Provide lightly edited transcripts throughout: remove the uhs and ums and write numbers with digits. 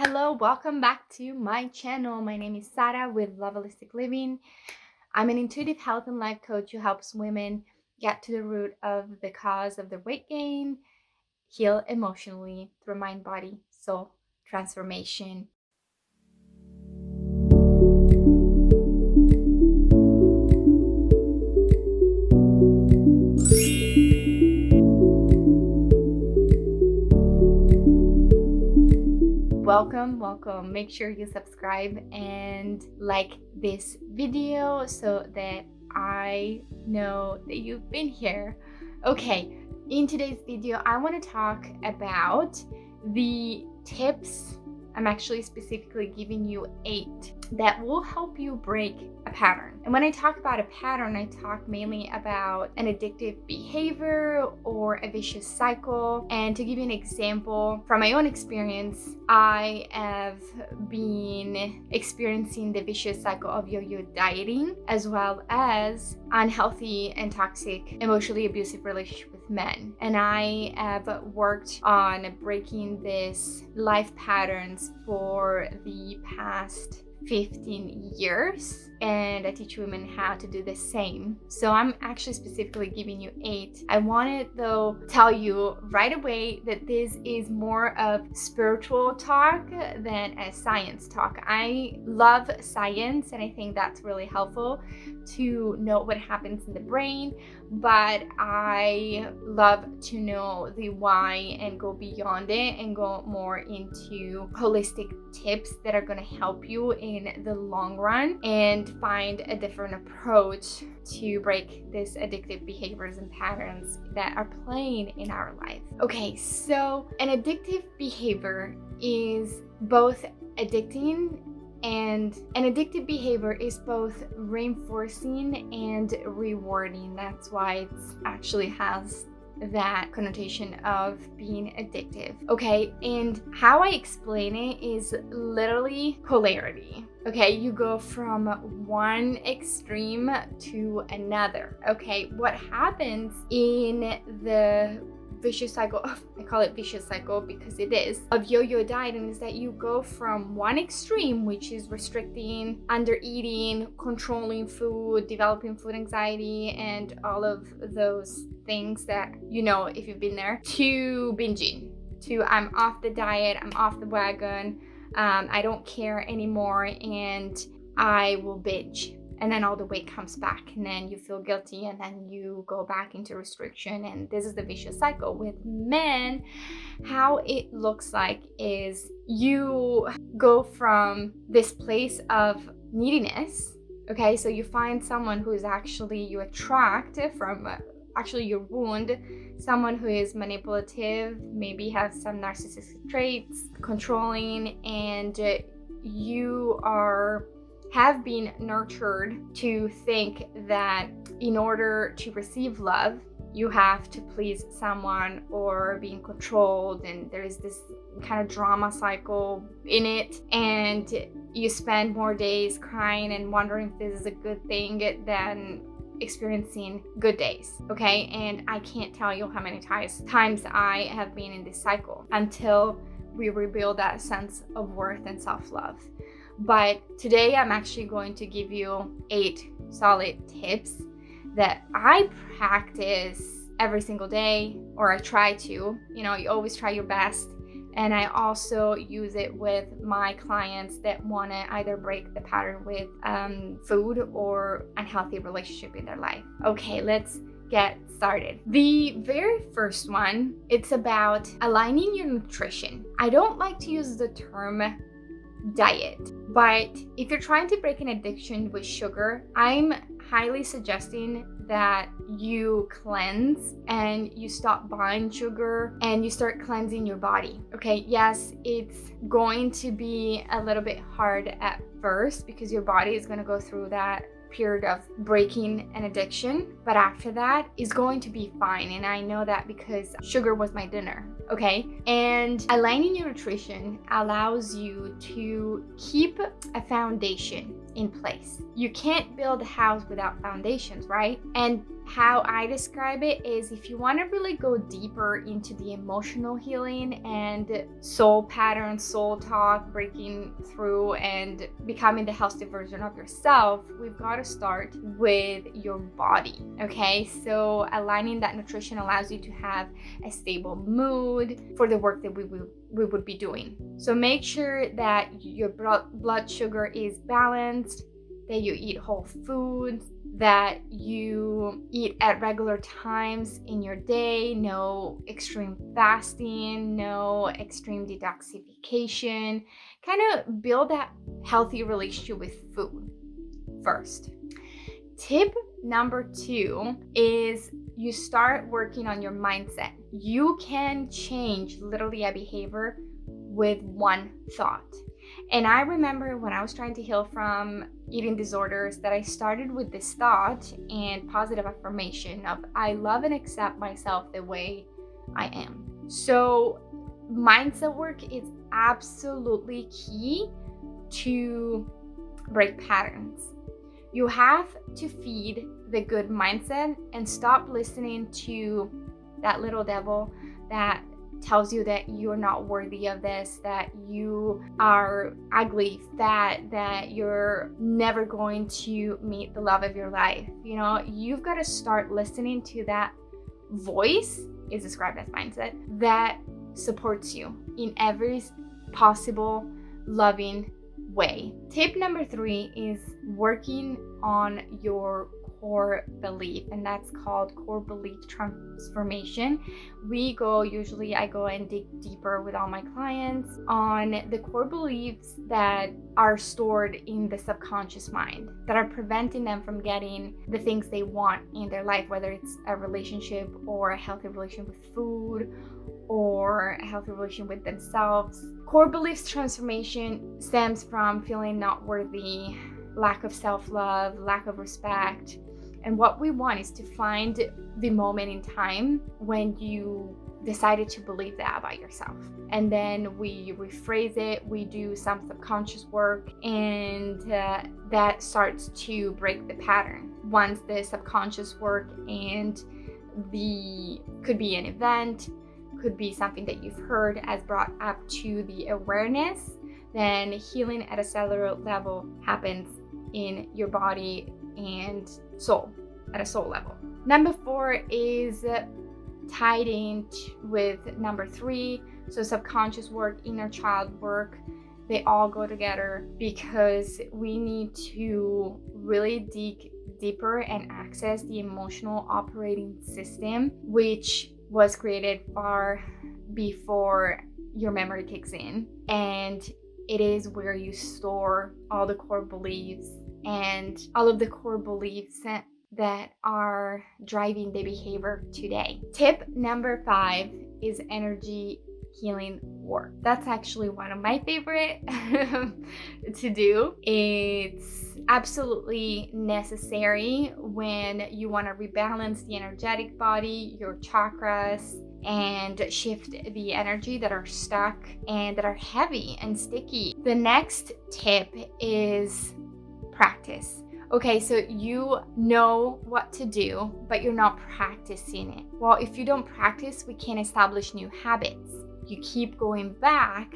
Hello, welcome back to my channel. My name is Sarah with Holistic Living. I'm an intuitive health and life coach who helps women get to the root of the cause of their weight gain, heal emotionally through mind, body, soul transformation. Welcome. Make sure you subscribe and like this video so that I know that you've been here. Okay, in today's video, I want to talk about the tips. I'm actually specifically giving you 8 that will help you break a pattern. And when I talk about a pattern, I talk mainly about an addictive behavior or a vicious cycle. And to give you an example from my own experience, I have been experiencing the vicious cycle of yo-yo dieting, as well as unhealthy and toxic, emotionally abusive relationship with men. And I have worked on breaking these life patterns for the past 15 years, and I teach women how to do the same. So I'm actually specifically giving you 8. I want to though tell you right away that this is more of spiritual talk than a science talk. I love science and I think that's really helpful to know what happens in the brain, but I love to know the why and go beyond it and go more into holistic tips that are going to help you in the long run and find a different approach to break these addictive behaviors and patterns that are playing in our life. Okay, so an addictive behavior is both addicting, and an addictive behavior is both reinforcing and rewarding. That's why it actually has that connotation of being addictive. Okay, and how I explain it is literally polarity. Okay, you go from one extreme to another. Okay, what happens in the vicious cycle of, I call it vicious cycle because it is, of yo-yo dieting is that you go from one extreme, which is restricting, under eating, controlling food, developing food anxiety, and all of those things that, you know, if you've been there, to binging, to I'm off the diet, I'm off the wagon, I don't care anymore, and I will binge. And then all the weight comes back, and then you feel guilty, and then you go back into restriction. And this is the vicious cycle. With men, how it looks like is you go from this place of neediness. Okay, so you find someone who is actually, you attract from actually your wound, someone who is manipulative, maybe has some narcissistic traits, controlling, and you have been nurtured to think that in order to receive love, you have to please someone or being controlled, and there's this kind of drama cycle in it, and you spend more days crying and wondering if this is a good thing than experiencing good days. Okay, and I can't tell you how many times I have been in this cycle until we rebuild that sense of worth and self-love. But today I'm actually going to give you 8 solid tips that I practice every single day, or I try to. You know, you always try your best. And I also use it with my clients that want to either break the pattern with food or unhealthy relationship in their life. Okay, let's get started. The very first one, it's about aligning your nutrition. I don't like to use the term diet, but if you're trying to break an addiction with sugar, I'm highly suggesting that you cleanse and you stop buying sugar and you start cleansing your body. Okay, yes, it's going to be a little bit hard at first because your body is going to go through that period of breaking an addiction, but after that is going to be fine. And I know that because sugar was my dinner. Okay, and aligning your nutrition allows you to keep a foundation in place. You can't build a house without foundations, right? And how I describe it is, if you want to really go deeper into the emotional healing and soul patterns, soul talk, breaking through and becoming the healthy version of yourself, we've got to start with your body. Okay, so aligning that nutrition allows you to have a stable mood for the work that we would be doing. So make sure that your blood sugar is balanced, that you eat whole foods, that you eat at regular times in your day, no extreme fasting, no extreme detoxification. Kind of build that healthy relationship with food first. Tip number 2 is you start working on your mindset. You can change literally a behavior with one thought. And I remember when I was trying to heal from eating disorders that I started with this thought and positive affirmation of I love and accept myself the way I am. So mindset work is absolutely key to break patterns. You have to feed the good mindset and stop listening to that little devil that tells you that you're not worthy of this, that you are ugly, fat, that you're never going to meet the love of your life. You know, you've got to start listening to that voice, is described as mindset, that supports you in every possible loving way. Tip number 3 is working on your core belief, and that's called core belief transformation. I go and dig deeper with all my clients on the core beliefs that are stored in the subconscious mind that are preventing them from getting the things they want in their life, whether it's a relationship or a healthy relationship with food or a healthy relationship with themselves. Core beliefs transformation stems from feeling not worthy, lack of self-love, lack of respect. And what we want is to find the moment in time when you decided to believe that about yourself. And then we rephrase it, we do some subconscious work, and that starts to break the pattern. Once the subconscious work and could be an event, could be something that you've heard as brought up to the awareness, then healing at a cellular level happens in your body and soul, at a soul level. Number 4 is tied in with number 3. So subconscious work, inner child work, they all go together because we need to really dig deeper and access the emotional operating system, which was created far before your memory kicks in. And it is where you store all the core beliefs and all of the core beliefs that are driving the behavior today. Tip number 5 is energy healing work. That's actually one of my favorite to do. It's absolutely necessary when you want to rebalance the energetic body, your chakras, and shift the energy that are stuck and that are heavy and sticky. The next tip is practice. Okay, so you know what to do, but you're not practicing it. Well, if you don't practice, we can't establish new habits. You keep going back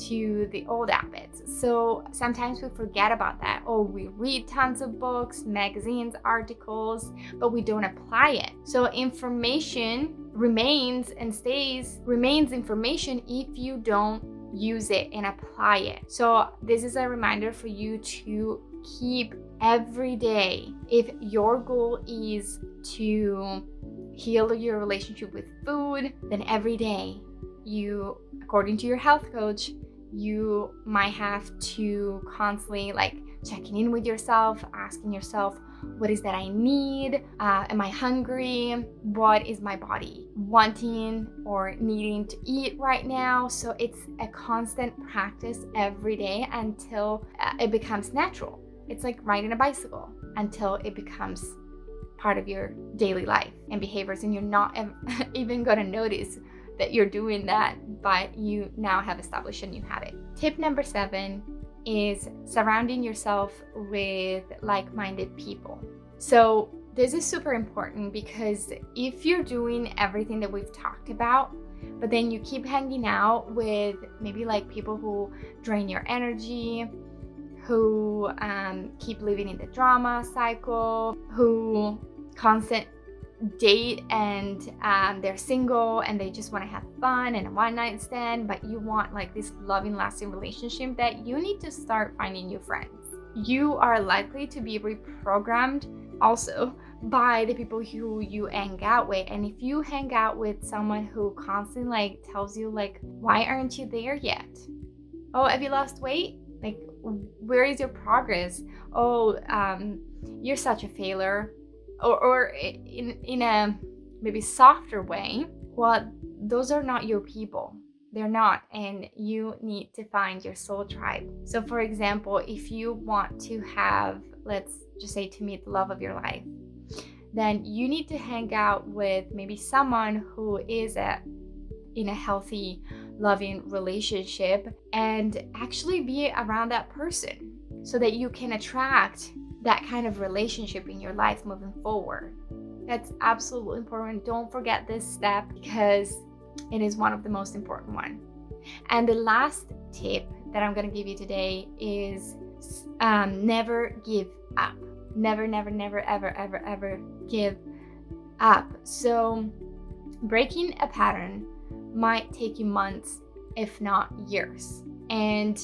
to the old habits. So sometimes we forget about that. Oh, we read tons of books, magazines, articles, but we don't apply it. So information remains information if you don't use it and apply it. So this is a reminder for you to keep every day. If your goal is to heal your relationship with food, then every day you, according to your health coach, you might have to constantly checking in with yourself, asking yourself, what is that I need? Am I hungry? What is my body wanting or needing to eat right now? So it's a constant practice every day until it becomes natural. It's like riding a bicycle until it becomes part of your daily life and behaviors, and you're not even going to notice that you're doing that, but you now have established a new habit. Tip number 7 is surrounding yourself with like-minded people. So this is super important, because if you're doing everything that we've talked about, but then you keep hanging out with maybe like people who drain your energy, who keep living in the drama cycle, who constant date and they're single and they just want to have fun and a one night stand, but you want like this loving, lasting relationship, that you need to start finding new friends. You are likely to be reprogrammed also by the people who you hang out with. And if you hang out with someone who constantly like tells you like, why aren't you there yet? Oh, have you lost weight? Like, where is your progress? Oh, you're such a failure. Or in a maybe softer way, well, those are not your people. They're not, and you need to find your soul tribe. So for example, if you want to have, let's just say, to meet the love of your life, then you need to hang out with maybe someone who is in a healthy, loving relationship, and actually be around that person so that you can attract that kind of relationship in your life moving forward. That's absolutely important. Don't forget this step, because it is one of the most important ones. And the last tip that I'm going to give you today is never give up. Never, never, never, ever, ever, ever give up. So breaking a pattern might take you months, if not years. And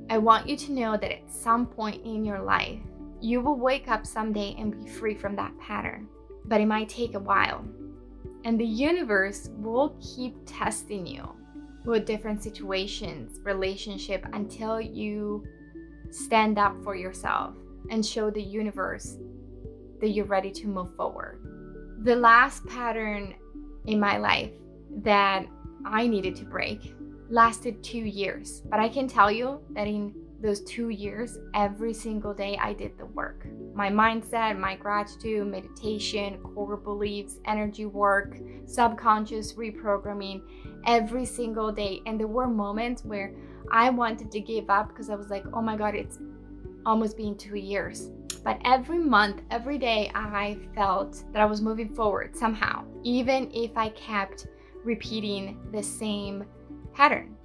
I want you to know that at some point in your life, you will wake up someday and be free from that pattern. But it might take a while. And the universe will keep testing you with different situations, relationship, until you stand up for yourself and show the universe that you're ready to move forward. The last pattern in my life that I needed to break lasted 2 years. But I can tell you that in those 2 years, every single day I did the work. My mindset, my gratitude, meditation, core beliefs, energy work, subconscious reprogramming, every single day. And there were moments where I wanted to give up, because I was like, oh my God, it's almost been 2 years. But every month, every day, I felt that I was moving forward somehow, even if I kept repeating the same pattern.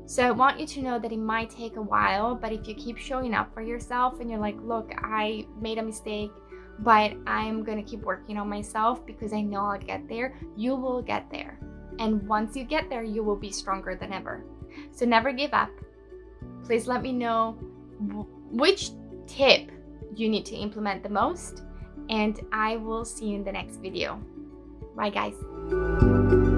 So I want you to know that it might take a while, but if you keep showing up for yourself and you're like, look, I made a mistake, but I'm gonna keep working on myself because I know I'll get there, you will get there. And once you get there, you will be stronger than ever. So never give up. Please let me know which tip you need to implement the most, and I will see you in the next video. Bye guys.